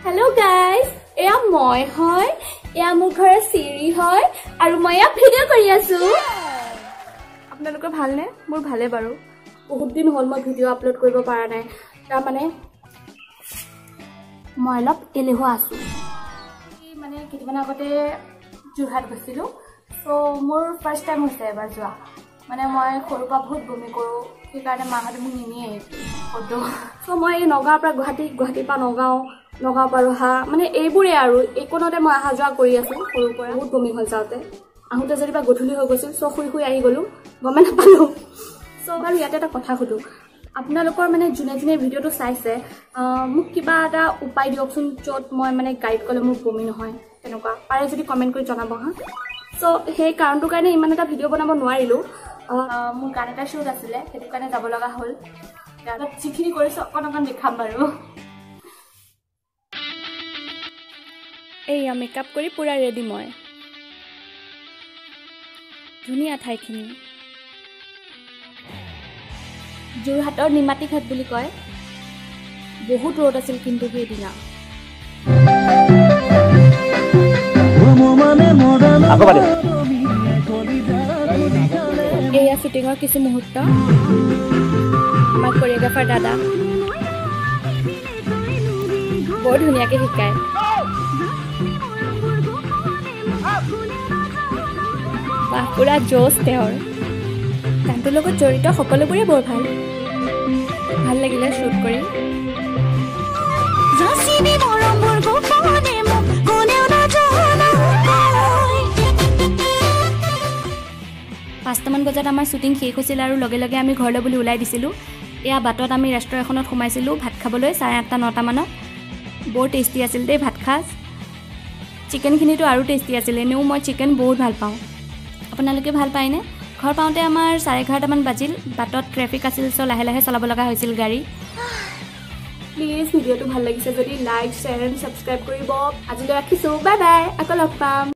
Hello guys, এয়া মই হয়, এয়া মোৰ ঘৰৰ চিৰি হয় আৰু মই এয়া ভিডিঅ' কৰি আছো। আপোনালোকৰ ভালনে? মোৰ ভালে বাৰু। বহুত দিন হ'ল মই ভিডিঅ' আপলোড কৰিব পৰা নাই। তাৰ মানে মই অলপ এলেহুৱা আছো। মানে কেইদিনমান আগতে যোৰহাট গৈছিলো। সো মোৰ ফাৰ্ষ্ট টাইম হৈছে এবাৰ যোৱা। মানে মই সৰুৰ পৰা বহুত বমি কৰোঁ, সেইকাৰণে মাহঁতে মোক নিনিয়ে ফটো। সো মই নগাঁৱৰ পৰা গুৱাহাটীৰ পৰা নগাঁও পৰা ৰহা মানে এইবোৰে আৰু এইকণতে মই অহা যোৱা কৰি আছো সৰুৰ পৰা। বহুত বমি হ'ল যাওঁতে, আহোঁতে যদিবা গধূলি হৈ গৈছিল। চ' শুই আহি গ'লো, গমে নাপালোঁ। চ' বাৰু ইয়াতে এটা কথা সুধোঁ, আপোনালোকৰ মানে যোনে যোনে ভিডিঅ'টো চাইছে মোক কিবা এটা উপায় দিয়কচোন য'ত মই মানে গাড়ীত গ'লে মোৰ বমি নহয়, তেনেকুৱা পাৰে যদি কমেণ্ট কৰি জনাব হা। চ' সেই কাৰণটোৰ কাৰণে ইমান এটা ভিডিঅ' বনাব নোৱাৰিলোঁ। মোৰ গান এটা শ্বুট আছিলে, সেইটো কাৰণে যাব লগা হ'ল। গানত যিখিনি কৰিছোঁ অকণ দেখাম বাৰু। এইয়া মেকআপ কৰি পুৰা ৰেডি মই। ধুনীয়া ঠাইখিনি, যোৰহাটৰ নিমাতী ঘাট বুলি কয়। বহুত ৰ'দ আছিল কিন্তু সেইদিনা। এয়া শ্বুটিঙৰ কিছু মুহূৰ্ত। আমাৰ কোৰিঅ'গ্ৰাফাৰ দাদা বৰ ধুনীয়াকৈ শিকায়। পুৰা জোচ তেওঁৰ। গানটোৰ লগত জড়িত সকলোবোৰে বৰ ভাল লাগিলে শ্বুট কৰি। পাঁচটামান বজাত আমাৰ শ্বুটিং শেষ হৈছিল আৰু লগে লগে আমি ঘৰলৈ বুলি ওলাই দিছিলোঁ। এয়া বাটত আমি ৰেষ্টুৰেণ্ট এখনত সোমাইছিলোঁ ভাত খাবলৈ 8:30-9টা মানত। বৰ টেষ্টি আছিল দেই ভাত সাজ। চিকেনখিনিতো আৰু টেষ্টি আছিল। এনেও মই চিকেন বহুত ভাল পাওঁ। আপোনালোকে ভাল পায়নে? ঘৰ পাওঁতে আমাৰ 11:30মান বাজিল। বাটত ট্ৰেফিক আছিল, চ' লাহে লাহে চলাব লগা হৈছিল গাড়ী। প্লিজ ভিডিঅ'টো ভাল লাগিছে যদি লাইক, শ্বেয়াৰ এণ্ড ছাবস্ক্ৰাইব কৰিব। আজিলৈ ৰাখিছোঁ, বাই বাই, আকৌ লগ পাম।